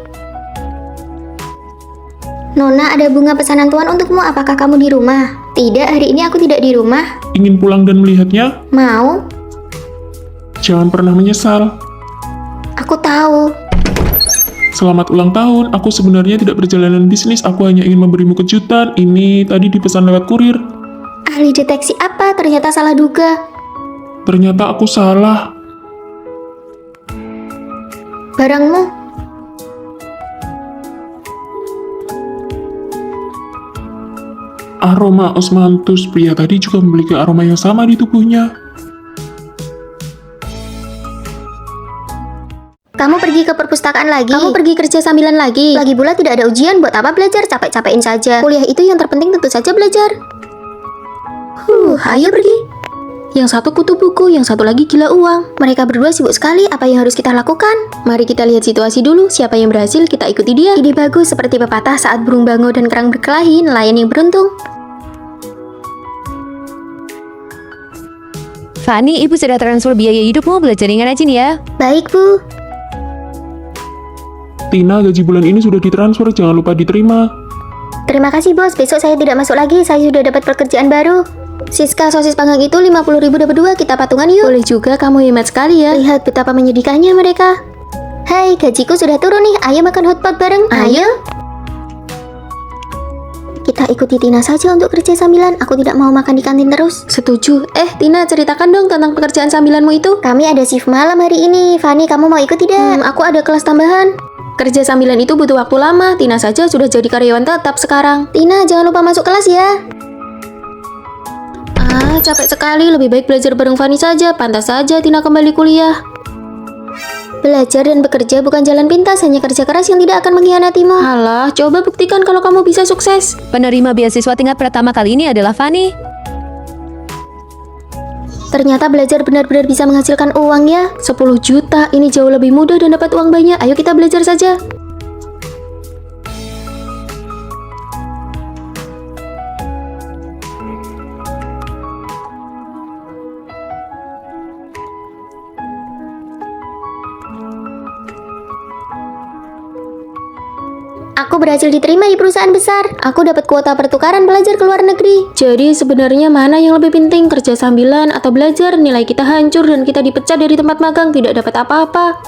Speaker 1: Nona, ada bunga pesanan tuan untukmu. Apakah kamu di rumah? Tidak, hari ini aku tidak di rumah.
Speaker 4: Ingin pulang dan melihatnya?
Speaker 1: Mau?
Speaker 4: Jangan pernah menyesal.
Speaker 1: Aku tahu.
Speaker 4: Selamat ulang tahun, aku sebenarnya tidak perjalanan bisnis, aku hanya ingin memberimu kejutan. Ini tadi dipesan lewat kurir.
Speaker 1: Ahli deteksi apa? Ternyata salah duga.
Speaker 4: Ternyata aku salah.
Speaker 1: Barangmu?
Speaker 4: Aroma osmanthus, pria tadi juga memiliki aroma yang sama di tubuhnya.
Speaker 1: Kamu pergi ke perpustakaan lagi? Kamu pergi kerja sambilan lagi? Lagi pula tidak ada ujian, buat apa belajar? Capek-capekin saja. Kuliah itu yang terpenting tentu saja belajar. Ayo pergi.
Speaker 2: Yang satu kutu buku, yang satu lagi gila uang.
Speaker 1: Mereka berdua sibuk sekali, apa yang harus kita lakukan?
Speaker 2: Mari kita lihat situasi dulu, siapa yang berhasil kita ikuti dia.
Speaker 1: Ide bagus, seperti pepatah saat burung bango dan kerang berkelahi, nelayan yang beruntung.
Speaker 3: Fanny, ibu sudah transfer biaya hidupmu, belajar yang rajin ya.
Speaker 1: Baik, Bu.
Speaker 4: Tina, gaji bulan ini sudah ditransfer, jangan lupa diterima.
Speaker 1: Terima kasih, Bos. Besok saya tidak masuk lagi, saya sudah dapat pekerjaan baru. Siska, sosis panggang itu 50.000 dapat 2, kita patungan yuk.
Speaker 2: Boleh juga, kamu hemat sekali ya.
Speaker 1: Lihat betapa menyedihkannya mereka. Hai, gajiku sudah turun nih, ayo makan hotpot bareng. Ayo. kita ikuti Tina saja untuk kerja sambilan. Aku tidak mau makan di kantin terus.
Speaker 2: Setuju. Tina, ceritakan dong tentang pekerjaan sambilanmu itu.
Speaker 1: Kami ada shift malam hari ini. Fanny, kamu mau ikut tidak?
Speaker 2: Aku ada kelas tambahan. Kerja sambilan itu butuh waktu lama. Tina saja sudah jadi karyawan tetap sekarang.
Speaker 1: Tina, jangan lupa masuk kelas ya.
Speaker 2: Capek sekali. Lebih baik belajar bareng Fanny saja. Pantas saja Tina kembali kuliah.
Speaker 1: Belajar dan bekerja bukan jalan pintas, hanya kerja keras yang tidak akan mengkhianatimu.
Speaker 2: Alah, coba buktikan kalau kamu bisa sukses.
Speaker 3: Penerima beasiswa tingkat pertama kali ini adalah Fanny.
Speaker 1: Ternyata belajar benar-benar bisa menghasilkan uang ya.
Speaker 2: 10 juta, ini jauh lebih mudah dan dapat uang banyak. Ayo kita belajar saja.
Speaker 1: Aku berhasil diterima di perusahaan besar. Aku dapat kuota pertukaran belajar ke luar negeri.
Speaker 2: Jadi sebenarnya mana yang lebih penting, kerja sambilan atau belajar? Nilai kita hancur dan kita dipecat dari tempat magang, tidak dapat apa-apa.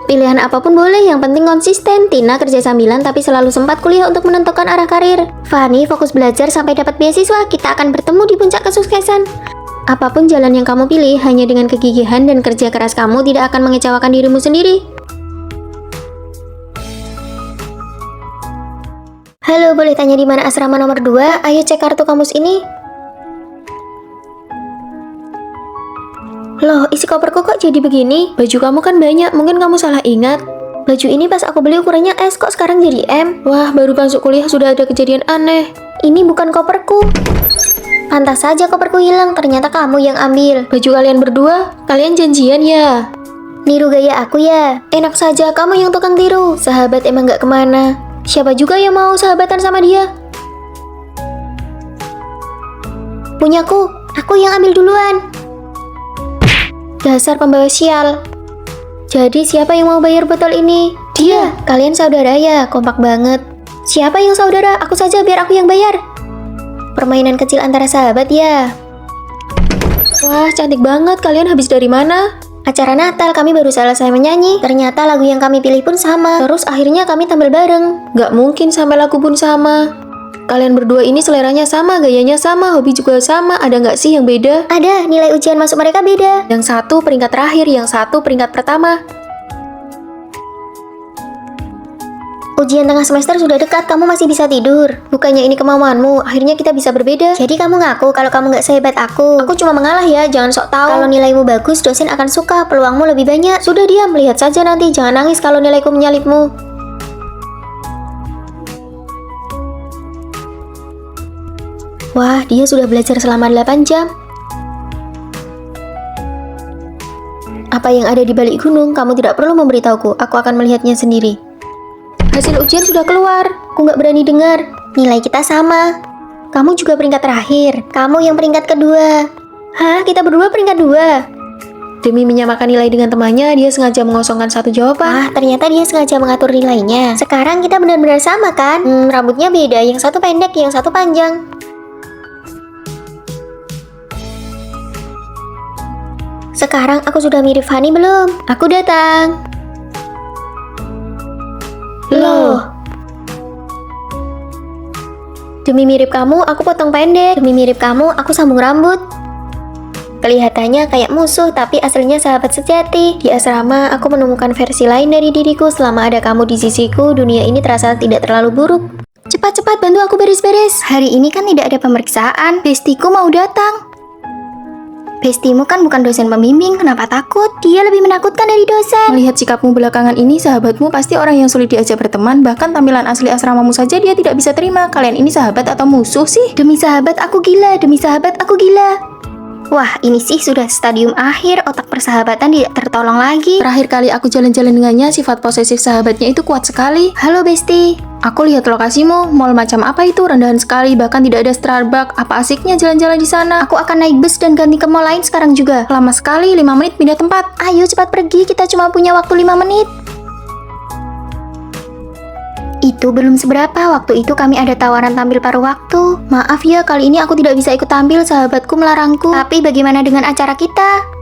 Speaker 1: Pilihan apapun boleh, yang penting konsisten. Tina kerja sambilan tapi selalu sempat kuliah untuk menentukan arah karir. Fanny fokus belajar sampai dapat beasiswa. Kita akan bertemu di puncak kesuksesan. Apapun jalan yang kamu pilih, hanya dengan kegigihan dan kerja keras kamu tidak akan mengecewakan dirimu sendiri. Halo, boleh tanya di mana asrama nomor 2? Ayo cek kartu kamus ini. Loh, isi koperku kok jadi begini?
Speaker 2: Baju kamu kan banyak, mungkin kamu salah ingat.
Speaker 1: Baju ini pas aku beli ukurannya S, kok sekarang jadi M?
Speaker 2: Wah, baru masuk kuliah sudah ada kejadian aneh.
Speaker 1: Ini bukan koperku. Pantas saja koperku hilang, ternyata kamu yang ambil.
Speaker 2: Baju kalian berdua, kalian janjian ya?
Speaker 1: Niru gaya aku ya? Enak saja, kamu yang tukang tiru. Sahabat emang gak kemana. Siapa juga yang mau sahabatan sama dia? Punyaku, aku yang ambil duluan. Dasar pembawa sial. Jadi siapa yang mau bayar botol ini? Dia. Kalian saudara ya, kompak banget. Siapa yang saudara? Aku saja, biar aku yang bayar. Permainan kecil antara sahabat ya.
Speaker 2: Wah, cantik banget. Kalian habis dari mana?
Speaker 1: Acara Natal, kami baru selesai menyanyi. Ternyata lagu yang kami pilih pun sama. Terus akhirnya kami tampil bareng.
Speaker 2: Gak mungkin sampai lagu pun sama. Kalian berdua ini seleranya sama, gayanya sama, hobi juga sama. Ada gak sih yang beda?
Speaker 1: Ada, nilai ujian masuk mereka beda.
Speaker 2: Yang satu peringkat terakhir, yang satu peringkat pertama.
Speaker 1: Ujian tengah semester sudah dekat, kamu masih bisa tidur. Bukannya ini kemauanmu, akhirnya kita bisa berbeda. Jadi kamu ngaku kalau kamu nggak sehebat aku. Aku cuma mengalah ya, jangan sok tahu. Kalau nilaimu bagus, dosen akan suka, peluangmu lebih banyak. Sudah diam, lihat saja nanti, jangan nangis kalau nilaiku menyalipmu. Wah, dia sudah belajar selama 8 jam. Apa yang ada di balik gunung, kamu tidak perlu memberitahuku, aku akan melihatnya sendiri. Hasil ujian sudah keluar. Aku nggak berani dengar. Nilai kita sama. Kamu juga peringkat terakhir. Kamu yang peringkat kedua. Hah? Kita berdua peringkat 2.
Speaker 2: Demi menyamakan nilai dengan temannya, dia sengaja mengosongkan satu jawaban.
Speaker 1: Ternyata dia sengaja mengatur nilainya. Sekarang kita benar-benar sama kan? Rambutnya beda. Yang satu pendek, yang satu panjang. Sekarang aku sudah mirip Fanny belum? Aku datang. Loh. Demi mirip kamu, aku potong pendek. Demi mirip kamu, aku sambung rambut. Kelihatannya kayak musuh, tapi aslinya sahabat sejati. Di asrama, aku menemukan versi lain dari diriku. Selama ada kamu di sisiku, dunia ini terasa tidak terlalu buruk. Cepat-cepat bantu aku beres-beres. Hari ini kan tidak ada pemeriksaan. Bestiku mau datang. Bestimu kan bukan dosen pembimbing, kenapa takut? Dia lebih menakutkan dari dosen.
Speaker 2: Melihat sikapmu belakangan ini, sahabatmu pasti orang yang sulit diajak berteman. Bahkan tampilan asli asramamu saja dia tidak bisa terima. Kalian ini sahabat atau musuh sih?
Speaker 1: Demi sahabat aku gila, demi sahabat aku gila. Wah, ini sih sudah stadium akhir, otak persahabatan tidak tertolong lagi.
Speaker 2: Terakhir kali aku jalan-jalan dengannya, sifat posesif sahabatnya itu kuat sekali.
Speaker 1: Halo Besti.
Speaker 2: Aku lihat lokasimu, mall macam apa itu, rendahan sekali, bahkan tidak ada Starbucks. Apa asiknya jalan-jalan di sana?
Speaker 1: Aku akan naik bus dan ganti ke mall lain sekarang juga.
Speaker 2: Lama sekali, 5 menit pindah tempat.
Speaker 1: Ayo cepat pergi, kita cuma punya waktu 5 menit. Itu belum seberapa, waktu itu kami ada tawaran tampil paruh waktu. Maaf ya, kali ini aku tidak bisa ikut tampil, sahabatku melarangku. Tapi bagaimana dengan acara kita?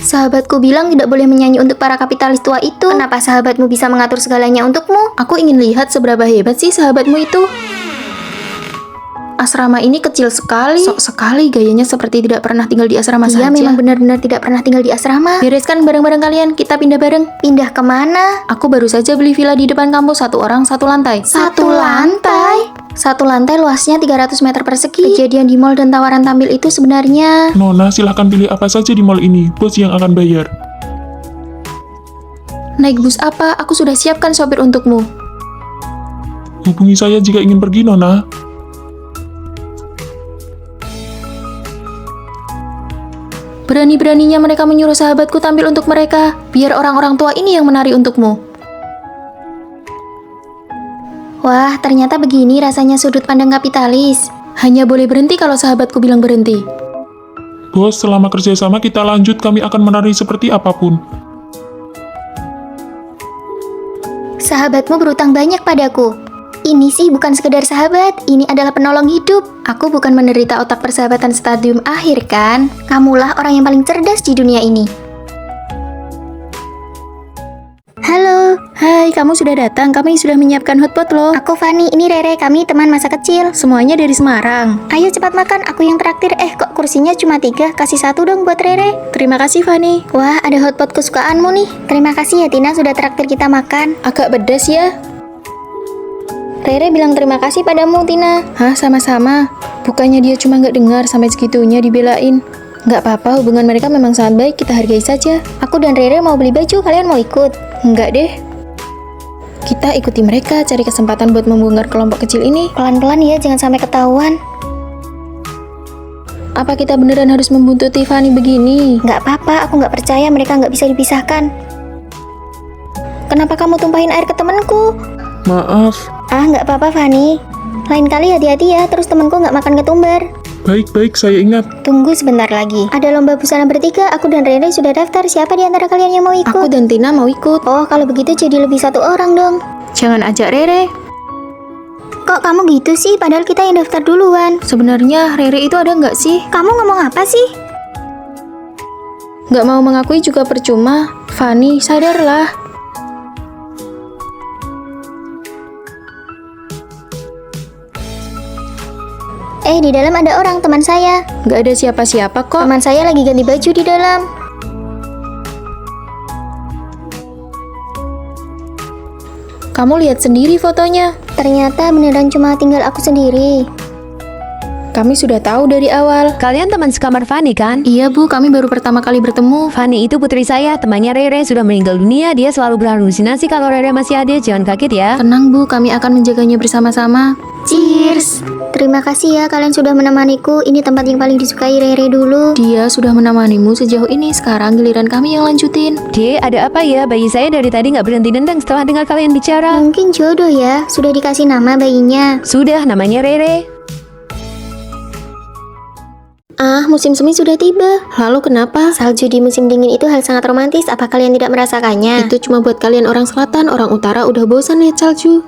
Speaker 1: Sahabatku bilang tidak boleh menyanyi untuk para kapitalis tua itu. Kenapa sahabatmu bisa mengatur segalanya untukmu?
Speaker 2: Aku ingin lihat seberapa hebat sih sahabatmu itu. Asrama ini kecil sekali. Sok sekali gayanya seperti tidak pernah tinggal di asrama
Speaker 1: Dia
Speaker 2: saja.
Speaker 1: memang benar-benar tidak pernah tinggal di asrama.
Speaker 2: Bereskan barang-barang kalian, kita pindah bareng.
Speaker 1: Pindah kemana?
Speaker 2: Aku baru saja beli villa di depan kampus, 1 orang 1 lantai.
Speaker 1: Satu lantai? Satu lantai luasnya 300 meter persegi. Kejadian di mall dan tawaran tampil itu sebenarnya...
Speaker 4: Nona, silahkan pilih apa saja di mall ini. Bos yang akan bayar.
Speaker 2: Naik bus apa? Aku sudah siapkan sopir untukmu.
Speaker 4: Hubungi saya jika ingin pergi, Nona.
Speaker 2: Berani-beraninya mereka menyuruh sahabatku tampil untuk mereka. Biar orang-orang tua ini yang menari untukmu.
Speaker 1: Wah, ternyata begini rasanya sudut pandang kapitalis.
Speaker 2: Hanya boleh berhenti kalau sahabatku bilang berhenti.
Speaker 4: Bos, selama kerjasama kita lanjut, kami akan menari seperti apapun.
Speaker 1: Sahabatmu berutang banyak padaku. Ini sih bukan sekedar sahabat, ini adalah penolong hidup. Aku bukan menderita otak persahabatan stadium akhir kan? Kamulah orang yang paling cerdas di dunia ini. Halo,
Speaker 2: Hai, kamu sudah datang. Kami sudah menyiapkan hotpot loh.
Speaker 1: aku Fani, ini Rere, kami teman masa kecil.
Speaker 2: Semuanya dari Semarang.
Speaker 1: Ayo cepat makan, aku yang traktir. Kok kursinya cuma 3? Kasih 1 dong buat Rere.
Speaker 2: Terima kasih, Fani.
Speaker 1: Wah, ada hotpot kesukaanmu nih. Terima kasih ya Tina sudah traktir kita makan.
Speaker 2: Agak pedas ya.
Speaker 1: Rere bilang terima kasih padamu Tina.
Speaker 2: Hah, sama-sama. Bukannya dia cuma nggak dengar sampai segitunya dibelain. Nggak apa-apa, hubungan mereka memang sangat baik, kita hargai saja.
Speaker 1: Aku dan Rere mau beli baju, kalian mau ikut?
Speaker 2: Enggak deh. Kita ikuti mereka, cari kesempatan buat membongkar kelompok kecil ini.
Speaker 1: Pelan-pelan ya, jangan sampai ketahuan.
Speaker 2: Apa kita beneran harus membuntuti Fani begini?
Speaker 1: Nggak apa-apa, aku nggak percaya mereka nggak bisa dipisahkan. Kenapa kamu tumpahin air ke temanku?
Speaker 4: Maaf.
Speaker 1: Nggak apa-apa Fani. Lain kali hati-hati ya, terus temanku nggak makan ketumbar.
Speaker 4: Baik-baik, saya ingat.
Speaker 1: Tunggu sebentar lagi. Ada lomba busana bertiga, aku dan Rere sudah daftar. Siapa di antara kalian yang mau ikut?
Speaker 2: Aku dan Tina mau ikut.
Speaker 1: Oh, kalau begitu jadi lebih 1 orang dong.
Speaker 2: Jangan ajak Rere.
Speaker 1: Kok kamu gitu sih? Padahal kita yang daftar duluan.
Speaker 2: Sebenarnya Rere itu ada nggak sih?
Speaker 1: Kamu ngomong apa sih?
Speaker 2: Nggak mau mengakui juga percuma. Fani, sadarlah.
Speaker 1: Di dalam ada orang, teman saya.
Speaker 2: Nggak ada siapa-siapa kok.
Speaker 1: Teman saya lagi ganti baju di dalam.
Speaker 2: Kamu lihat sendiri fotonya.
Speaker 1: Ternyata beneran cuma tinggal aku sendiri.
Speaker 2: Kami sudah tahu dari awal.
Speaker 3: Kalian teman sekamar Fanny kan?
Speaker 2: Iya Bu, kami baru pertama kali bertemu.
Speaker 3: Fanny itu putri saya, temannya Rere sudah meninggal dunia. Dia selalu berhalusinasi kalau Rere masih ada, jangan kaget ya.
Speaker 2: Tenang Bu, kami akan menjaganya bersama-sama.
Speaker 1: Cheers! Terima kasih ya kalian sudah menemaniku. Ini tempat yang paling disukai Rere dulu.
Speaker 2: Dia sudah menemanimu sejauh ini, sekarang giliran kami yang lanjutin.
Speaker 3: Dek, ada apa ya? Bayi saya dari tadi nggak berhenti nendang setelah dengar kalian bicara.
Speaker 1: Mungkin jodoh ya. Sudah dikasih nama bayinya.
Speaker 3: Sudah, namanya Rere.
Speaker 1: Musim semi sudah tiba.
Speaker 2: Lalu kenapa?
Speaker 1: Salju di musim dingin itu hal sangat romantis. Apa kalian tidak merasakannya?
Speaker 2: Itu cuma buat kalian orang selatan, orang utara udah bosan lihat salju.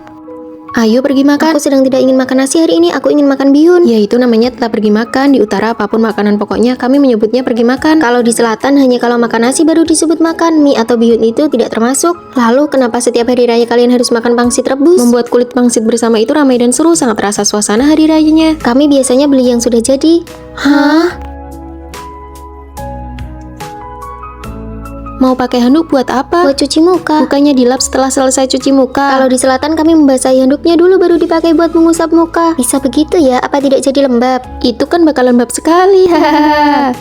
Speaker 2: Ayo pergi makan.
Speaker 1: Aku sedang tidak ingin makan nasi hari ini. Aku ingin makan bihun.
Speaker 2: Ya itu namanya tetap pergi makan. Di utara apapun makanan pokoknya kami menyebutnya pergi makan.
Speaker 1: Kalau di selatan hanya kalau makan nasi baru disebut makan. Mie atau bihun itu tidak termasuk. Lalu kenapa setiap hari raya kalian harus makan pangsit rebus?
Speaker 2: Membuat kulit pangsit bersama itu ramai dan seru, sangat terasa suasana hari rayanya.
Speaker 1: Kami biasanya beli yang sudah jadi.
Speaker 2: Hah? Mau pakai handuk buat apa?
Speaker 1: Buat cuci muka.
Speaker 2: Bukannya dilap setelah selesai cuci muka.
Speaker 1: Kalau di selatan kami membasahi handuknya dulu baru dipakai buat mengusap muka. Bisa begitu ya? Apa tidak jadi lembab?
Speaker 2: Itu kan bakal lembab sekali. Hahaha.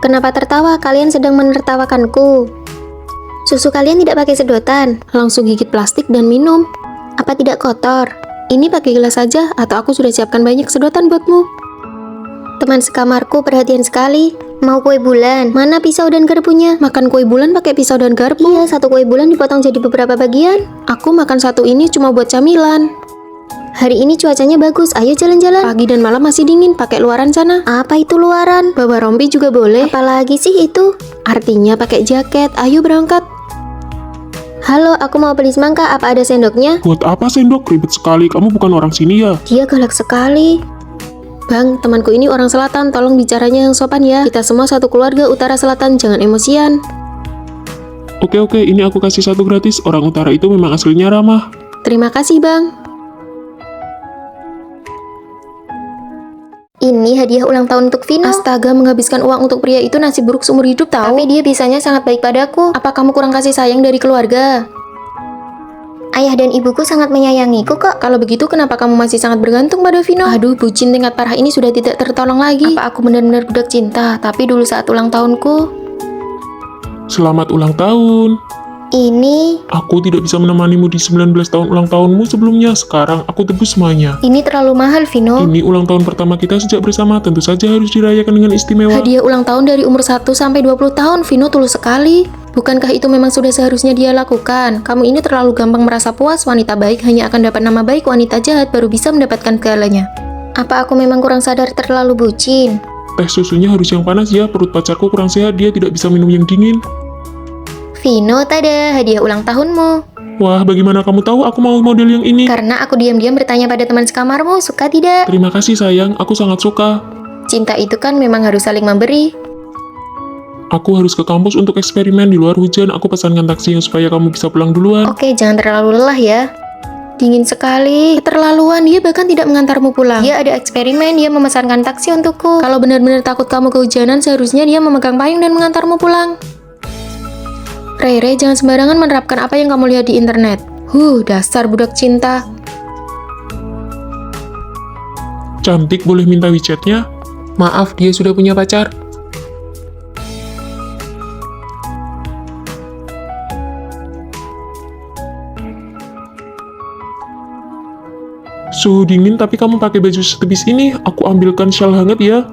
Speaker 1: Kenapa tertawa? Kalian sedang menertawakanku. Susu kalian tidak pakai sedotan.
Speaker 2: Langsung gigit plastik dan minum.
Speaker 1: Apa tidak kotor?
Speaker 2: Ini pakai gelas saja atau aku sudah siapkan banyak sedotan buatmu.
Speaker 1: Teman sekamarku perhatian sekali. Mau kue bulan? Mana pisau dan garpunya?
Speaker 2: Makan kue bulan pakai pisau dan garpu?
Speaker 1: Iya, satu kue bulan dipotong jadi beberapa bagian.
Speaker 2: Aku makan satu ini cuma buat camilan.
Speaker 1: Hari ini cuacanya bagus, ayo jalan-jalan.
Speaker 2: Pagi dan malam masih dingin, pakai luaran sana.
Speaker 1: Apa itu luaran?
Speaker 2: Bawa rompi juga boleh.
Speaker 1: Apalagi sih itu?
Speaker 2: Artinya pakai jaket, ayo berangkat.
Speaker 1: Halo, aku mau beli semangka, apa ada sendoknya?
Speaker 4: Buat apa sendok? Ribet sekali, kamu bukan orang sini ya?
Speaker 1: Dia galak sekali.
Speaker 2: Bang, temanku ini orang selatan, tolong bicaranya yang sopan ya. Kita semua satu keluarga utara selatan, jangan emosian.
Speaker 4: Oke, ini aku kasih 1 gratis. Orang utara itu memang aslinya ramah.
Speaker 2: Terima kasih bang.
Speaker 1: Ini hadiah ulang tahun untuk Vino.
Speaker 2: Astaga, menghabiskan uang untuk pria itu nasib buruk seumur hidup tahu.
Speaker 1: Tapi dia bisanya sangat baik padaku.
Speaker 2: Apa kamu kurang kasih sayang dari keluarga?
Speaker 1: Ayah dan ibuku sangat menyayangiku kok.
Speaker 2: Kalau begitu kenapa kamu masih sangat bergantung pada Vino? Aduh, bucin tingkat parah ini sudah tidak tertolong lagi. Apa aku benar-benar budak cinta? Tapi dulu saat ulang tahunku,
Speaker 4: Selamat ulang tahun.
Speaker 1: Ini
Speaker 4: Aku tidak bisa menemanimu di 19 tahun ulang tahunmu sebelumnya. Sekarang aku tebus semuanya.
Speaker 1: terlalu mahal, Vino.
Speaker 4: Ini ulang tahun pertama kita sejak bersama. Tentu saja harus dirayakan dengan istimewa.
Speaker 2: hadiah ulang tahun dari umur 1 sampai 20 tahun. Vino tulus sekali. Bukankah itu memang sudah seharusnya dia lakukan? Kamu ini terlalu gampang merasa puas. Wanita baik hanya akan dapat nama baik, wanita jahat baru bisa mendapatkan segalanya.
Speaker 1: Apa aku memang kurang sadar terlalu bucin?
Speaker 4: Teh susunya harus yang panas ya. Perut pacarku kurang sehat. Dia tidak bisa minum yang dingin.
Speaker 1: Vino, tada, hadiah ulang tahunmu.
Speaker 4: Wah, bagaimana kamu tahu aku mau model yang ini?
Speaker 1: Karena aku diam-diam bertanya pada teman sekamarmu, suka tidak?
Speaker 4: Terima kasih sayang, aku sangat suka.
Speaker 1: Cinta itu kan memang harus saling memberi.
Speaker 4: Aku harus ke kampus untuk eksperimen di luar hujan. Aku pesankan taksi supaya kamu bisa pulang duluan.
Speaker 1: Oke, jangan terlalu lelah ya.
Speaker 2: Dingin sekali. Keterlaluan, dia bahkan tidak mengantarmu pulang.
Speaker 1: Dia ada eksperimen, dia memesankan taksi untukku.
Speaker 2: Kalau benar-benar takut kamu kehujanan, seharusnya dia memegang payung dan mengantarmu pulang. Rere, jangan sembarangan menerapkan apa yang kamu lihat di internet. Dasar budak cinta.
Speaker 4: Cantik, boleh minta WeChat-nya? Maaf, dia sudah punya pacar. Suhu dingin tapi kamu pakai baju setepis ini. Aku ambilkan shawl hangat ya.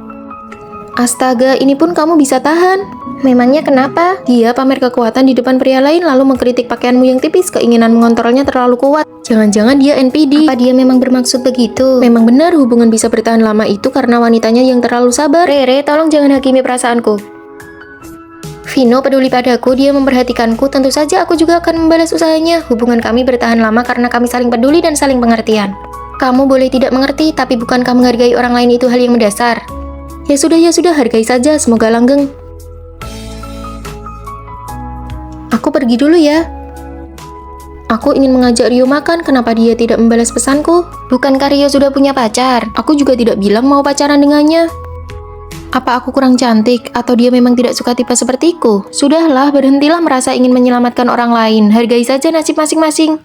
Speaker 2: Astaga, ini pun kamu bisa tahan.
Speaker 1: Memangnya kenapa?
Speaker 2: Dia pamer kekuatan di depan pria lain lalu mengkritik pakaianmu yang tipis. Keinginan mengontrolnya terlalu kuat. Jangan-jangan dia NPD.
Speaker 1: Apa dia memang bermaksud begitu?
Speaker 2: Memang benar hubungan bisa bertahan lama itu karena wanitanya yang terlalu sabar.
Speaker 1: Rere, tolong jangan hakimi perasaanku. Vino peduli padaku, dia memperhatikanku, tentu saja aku juga akan membalas usahanya. Hubungan kami bertahan lama karena kami saling peduli dan saling pengertian. Kamu boleh tidak mengerti, tapi bukankah menghargai orang lain itu hal yang mendasar?
Speaker 2: Ya sudah, hargai saja, semoga langgeng. Aku pergi dulu ya. Aku ingin mengajak Rio makan, kenapa dia tidak membalas pesanku?
Speaker 1: Bukankah Rio sudah punya pacar?
Speaker 2: Aku juga tidak bilang mau pacaran dengannya. Apa aku kurang cantik, atau dia memang tidak suka tipe sepertiku? Sudahlah, berhentilah merasa ingin menyelamatkan orang lain. Hargai saja nasib masing-masing.